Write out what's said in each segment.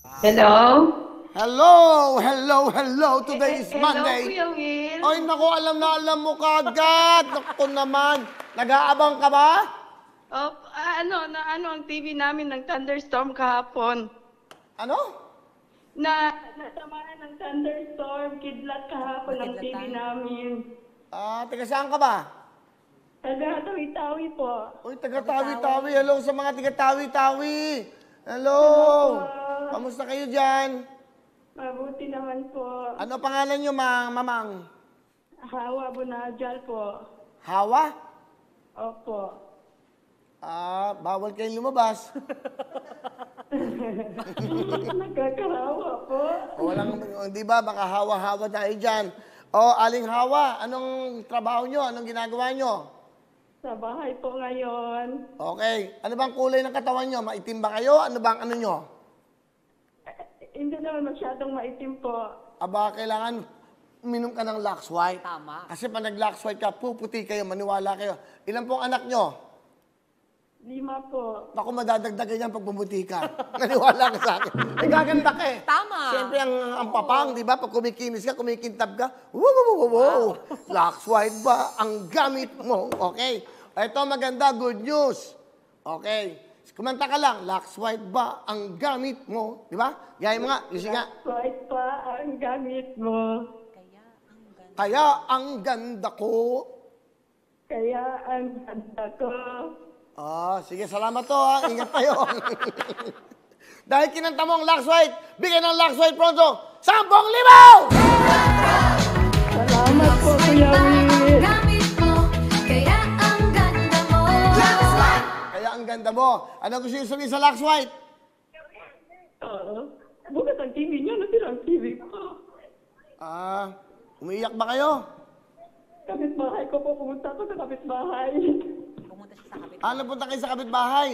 Hello? Hello. Today is Monday. Hello, Kuya Will. Ay, naku, alam mo kagad. Naku naman. Nag-aabang ka ba? Ano ang TV namin ng thunderstorm kahapon? Ano? Natamaan ng thunderstorm, kidlat kahapon ang TV namin. Taga saan ka ba? Taga Tawi-Tawi po. Uy, taga Tawi-Tawi. Hello sa mga taga Tawi-Tawi. Hello. Kamusta kayo dyan? Mabuti naman po. Ano pangalan nyo, mamang? Hawa Bunajal po. Hawa? Opo. Bawal kayong lumabas. Nagkakahawa po. Di ba? Baka hawa-hawa tayo dyan. Aling Hawa, anong trabaho nyo? Anong ginagawa nyo? Sa bahay po ngayon. Okay. Ano bang kulay ng katawan nyo? Maitim ba kayo? Ano bang ano nyo? Hindi naman masyadong maitim po. Kailangan uminom ka ng Lux White. Tama. Kasi pag nag-Lux White ka, puputi kayo, maniwala kayo. Ilan pong anak nyo? 5 po. Naku, madadagdagan yan pag bumuti ka. Naniwala ka sa akin. Gaganda ka eh. Tama. Siyempre, ang papang, di ba? Pag kumikinis ka, kumikintab ka, wow. Lux White ba ang gamit mo? Okay. Ito maganda, good news. Okay. Kumanta ka lang, Lux White ba ang gamit mo? Di ba? Gaya mo nga, music nga. White pa ang gamit mo. Kaya ang ganda ko. Kaya ang ganda ko. Sige, salamat to ha. Ingat kayo. Dahil kinanta mo ang Lux White, bigyan ng Lux White pronto, 10,000! Salamat po, Kuya Will. Kaya ang ganda mo. Ano gusto yung sabihin sa Lux White? Bukas ang TV niya, natira ang TV ko. Umiiyak ba kayo? Kapitbahay ko po, pumunta ko sa kapitbahay. Pumunta siya sa kapit. Napunta kayo sa kapitbahay?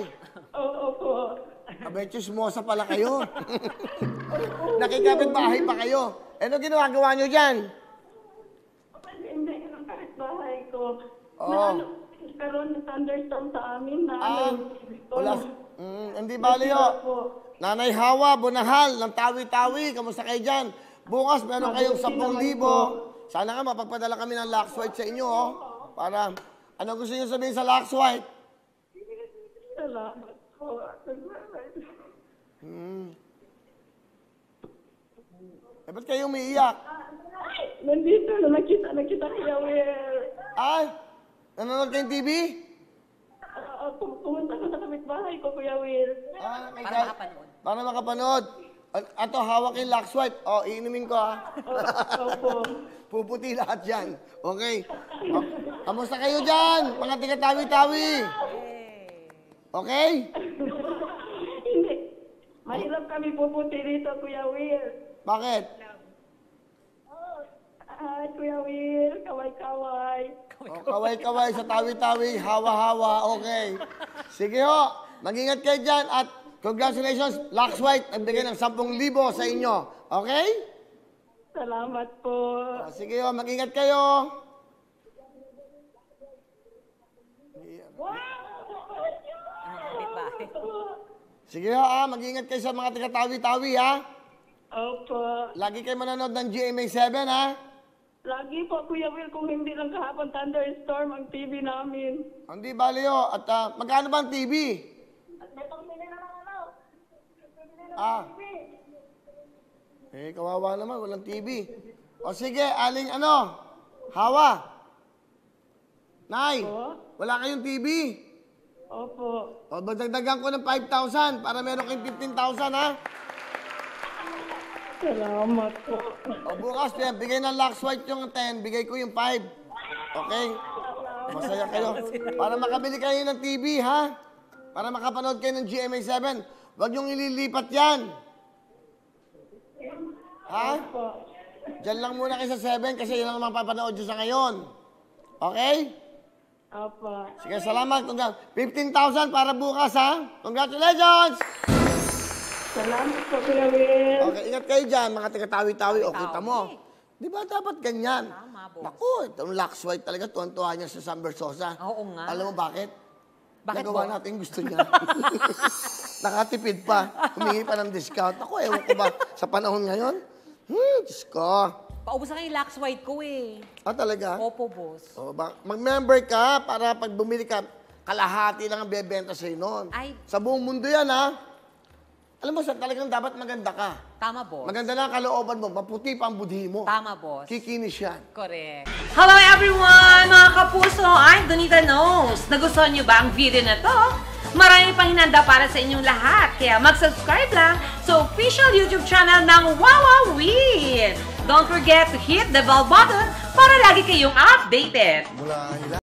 Oo po. Abay, chismosa pala kayo. Nakikapitbahay pa kayo. Ano ginagawa nyo dyan? Hindi ang kapitbahay ko. Oo. Karoon ng thunderstorm sa amin na Wala. Hindi bali ho. Nanay Hawa, Bunahal, ng Tawi-Tawi. Kamusta kayo dyan? Bukas meron kayong 10,000. Sana nga mapagpadala kami ng Lux White sa inyo, Para, ano gusto niyo sabihin sa Lux White? Salamat po. Ba't kayo umiiyak? Nandito na nakita Kuya Will. Nanonood kayong TV? Pumunta ko sa kapitbahay ko, Kuya Will. Para makapanood. Para makapanood. Ato, hawak yung Lux White. Iinumin ko, Opo. Puputi lahat yan. Okay. Kamusta kayo dyan? Mga tiga-tawi-tawi. Okay? Hindi. Mahirap kami pupunti dito, Kuya Will. Bakit? Kuya Will, kaway-kaway. Kaway-kaway sa tawi-tawi, hawa-hawa. Okay. Sige ho. Mag-ingat kayo dyan at congratulations, Lux White. Nagbigay ng 10,000 sa inyo. Okay? Salamat po. Sige ho. Mag-ingat kayo. Kapitbahay. Sige ho, mag-ingat kayo sa mga taga-tawi-tawi, Opo. Lagi kayo manonood ng GMA7, Lagi po, Kuya Will, kung hindi lang kahapon thunderstorm ang TV namin. Hindi, bali ho. At magkano ba ang TV? At may pambili na lang Kawawa naman, walang TV. Sige, aling Hawa. Nay, wala kayong TV. Opo. Dagdagan ko ng 5,000 para meron kayong 15,000, Salamat po. Bukas, bigay ng Lux White yung 10, bigay ko yung 5. Okay? Masaya kayo. Para makabili kayo ng TV, Para makapanood kayo ng GMA7. Huwag niyong ililipat yan. Diyan lang muna kayo sa 7 kasi yun lang naman papanood nyo sa ngayon. Okay? Opo. Sige, salamat. 15,000 para bukas, Congratulations! Salamat po, Kuya Will. Okay, ingat kayo dyan, mga taga-tawi-tawi. Kita mo. Di ba dapat ganyan? Tama, boss. Naku, itong Lux White talaga, tuwan-tuwa niya sa Sam Versosa. Oo nga. Alam mo bakit? Bakit Nagawa po? natin gusto niya. nakatipid pa. Humingi pa ng discount. Ako, ewan ko ba sa panahon ngayon? Diyos ko. Paubos na kayo yung Lux White ko eh. Talaga? Opo, boss. Mag-member ka para pag bumili ka, kalahati lang ang bebenta sa'yo noon. Ay. Sa buong mundo yan, ha? Alam mo, talagang dapat maganda ka. Tama, boss. Maganda na ang kalooban mo. Maputi pa ang budhi mo. Tama, boss. Kikinis yan. Correct. Hello everyone, mga kapuso! I'm Donita Knows. Nagustuhan niyo ba ang video na to? Marami pang hinanda para sa inyong lahat. Kaya mag-subscribe lang sa official YouTube channel ng Wowowin. Don't forget to hit the bell button para lagi kayong updated.